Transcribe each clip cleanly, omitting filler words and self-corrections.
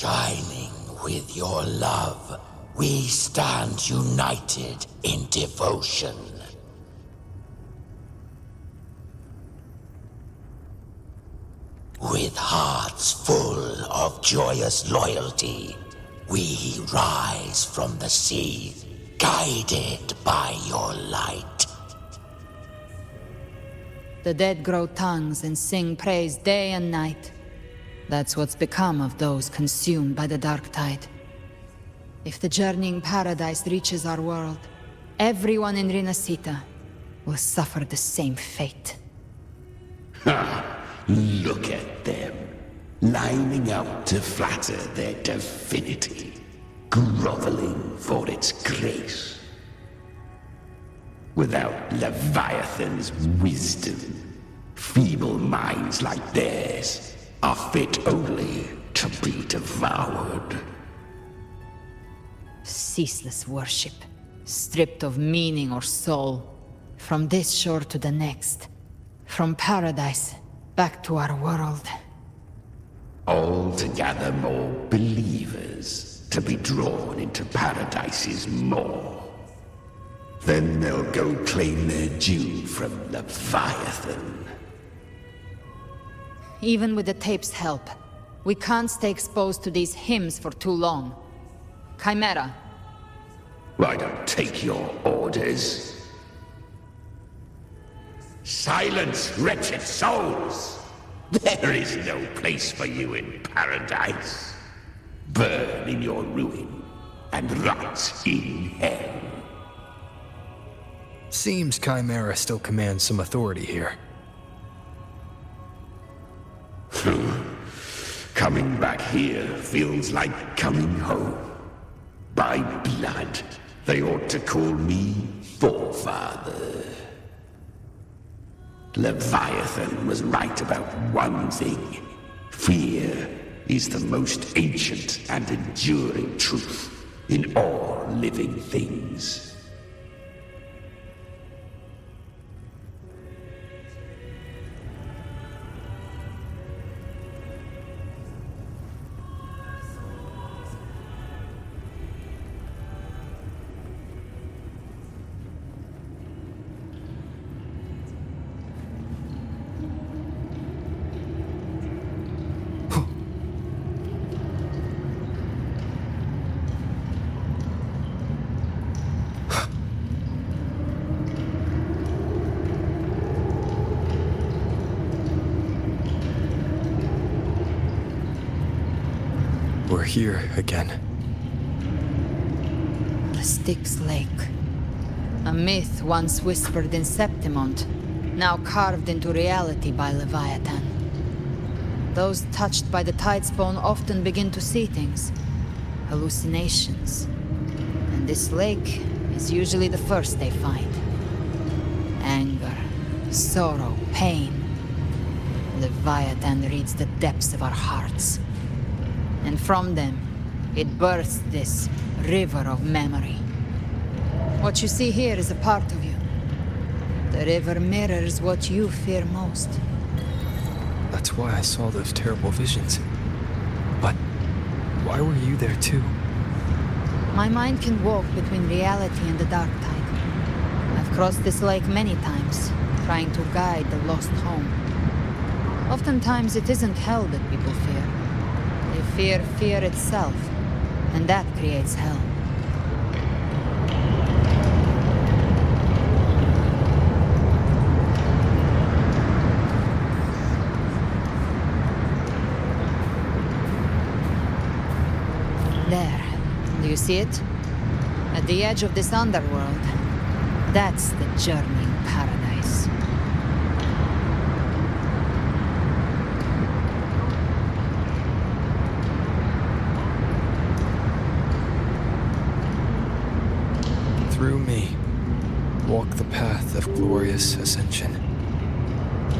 Shining with your love, we stand united in devotion. With hearts full of joyous loyalty, we rise from the sea, guided by your light. The dead grow tongues and sing praise day and night. That's what's become of those consumed by the dark tide. If the journeying paradise reaches our world, everyone in Rinasita will suffer the same fate. Ha! Look at them, lining up to flatter their divinity, groveling for its grace. Without Leviathan's wisdom, feeble minds like theirs are fit only to be devoured. Ceaseless worship, stripped of meaning or soul, from this shore to the next, from paradise back to our world. All to gather more believers to be drawn into Paradise's maw. Then they'll go claim their due from Leviathan. Even with the tape's help, we can't stay exposed to these hymns for too long. Chimera. I don't take your orders. Silence, wretched souls! There is no place for you in paradise. Burn in your ruin and rot in hell. Seems Chimera still commands some authority here. Coming back here feels like coming home. By blood, they ought to call me Forefather. Leviathan was right about one thing. Fear is the most ancient and enduring truth in all living things. We're here again. The Styx Lake. A myth once whispered in Septimont, now carved into reality by Leviathan. Those touched by the Tidespawn often begin to see things. Hallucinations. And this lake is usually the first they find. Anger, sorrow, pain. Leviathan reads the depths of our hearts. And from them, it births this river of memory. What you see here is a part of you. The river mirrors what you fear most. That's why I saw those terrible visions. But why were you there too? My mind can walk between reality and the dark tide. I've crossed this lake many times, trying to guide the lost home. Oftentimes it isn't hell that people fear. They fear fear itself, and that creates hell. There. Do you see it? At the edge of this underworld. That's the journeying paradise. Through me, walk the path of glorious ascension.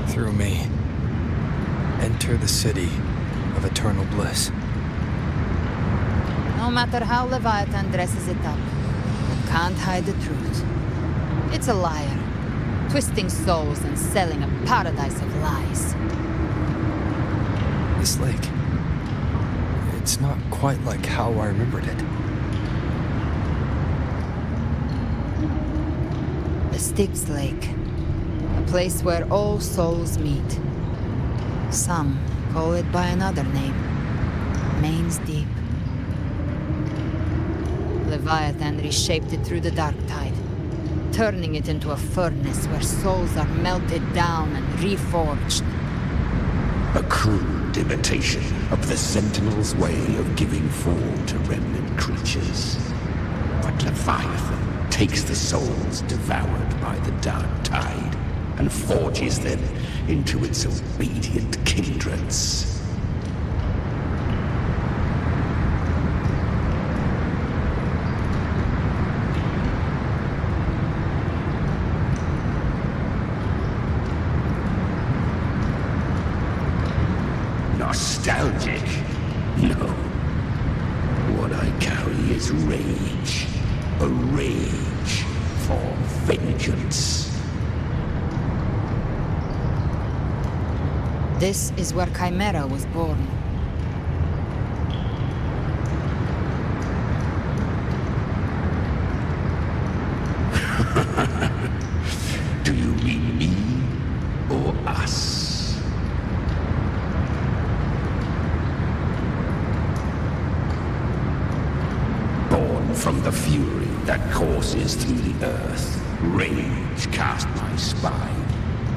Through me, enter the city of eternal bliss. No matter how Leviathan dresses it up, it can't hide the truth. It's a liar, twisting souls and selling a paradise of lies. This lake, It's not quite like how I remembered it. The Styx Lake. A place where all souls meet. Some call it by another name. Main's Deep. Leviathan reshaped it through the dark tide, turning it into a furnace where souls are melted down and reforged. A crude imitation of the Sentinel's way of giving form to remnant creatures. But Leviathan takes the souls devoured by the dark tide and forges them into its obedient kindreds. Nostalgic? No. What I carry is rage. A rage for vengeance. This is where Chimera was born. Do you mean me or us? From the fury that courses through the earth, rage cast my spine,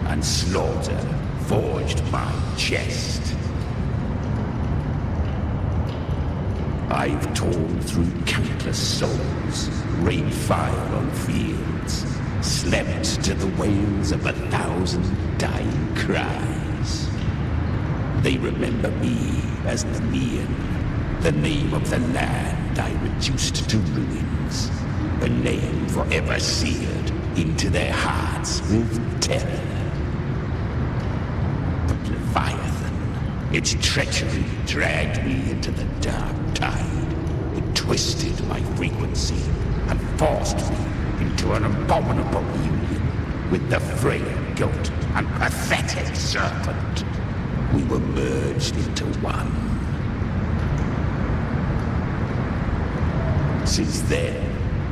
and slaughter forged my chest. I've torn through countless souls, rained fire on fields, slept to the wails of 1,000 dying cries. They remember me as Nemean, the name of the land I reduced to ruins, a name forever seared into their hearts with terror. But Leviathan, its treachery dragged me into the dark tide. It twisted my frequency and forced me into an abominable union with the frail goat and pathetic serpent. We were merged into one. Since then,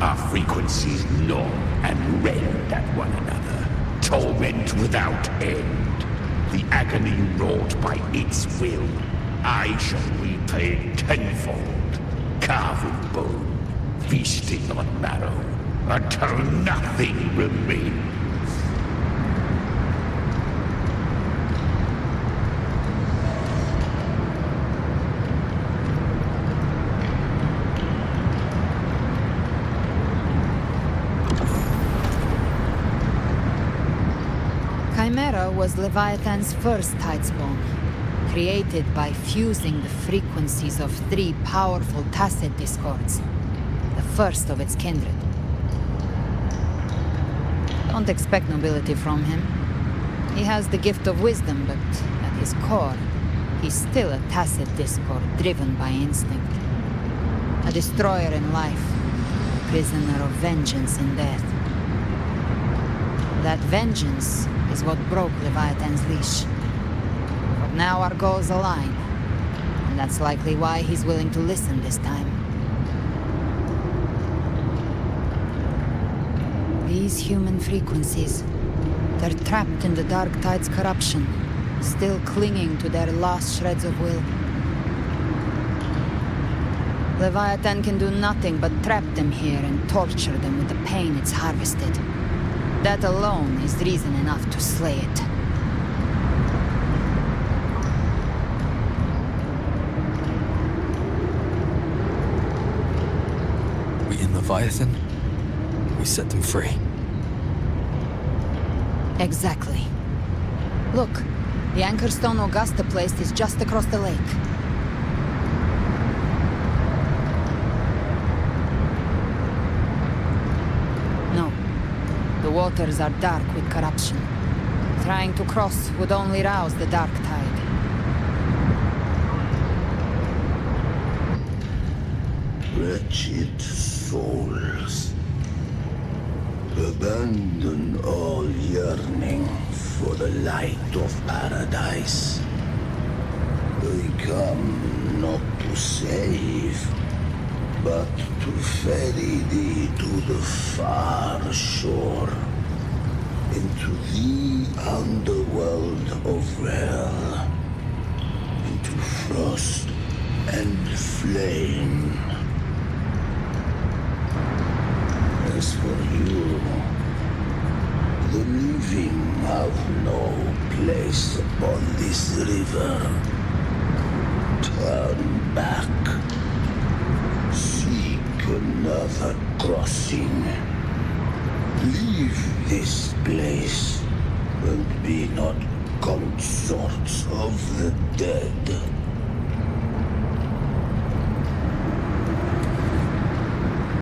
our frequencies gnaw and rend at one another, torment without end. The agony wrought by its will, I shall repay tenfold, carving bone, feasting on marrow, until nothing remains. Chimera was Leviathan's first tidespawn, created by fusing the frequencies of 3 powerful tacit discords, the first of its kindred. Don't expect nobility from him. He has the gift of wisdom, but at his core, he's still a tacit discord driven by instinct. A destroyer in life, a prisoner of vengeance in death. That vengeance is what broke Leviathan's leash. But now our goals align, and that's likely why he's willing to listen this time. These human frequencies, they're trapped in the Dark Tide's corruption, still clinging to their last shreds of will. Leviathan can do nothing but trap them here and torture them with the pain it's harvested. That alone is reason enough to slay it. We in Leviathan? We set them free. Exactly. Look, the Anchorstone Augusta placed is just across the lake. No. The waters are dark with corruption. Trying to cross would only rouse the dark tide. Wretched souls, abandon all yearning for the light of paradise. They come not to save, but to ferry thee to the far shore, into the underworld of hell, into frost and flame. As for you, the living have no place upon this river. Turn back. Seek another crossing. Leave this place and be not consorts of the dead.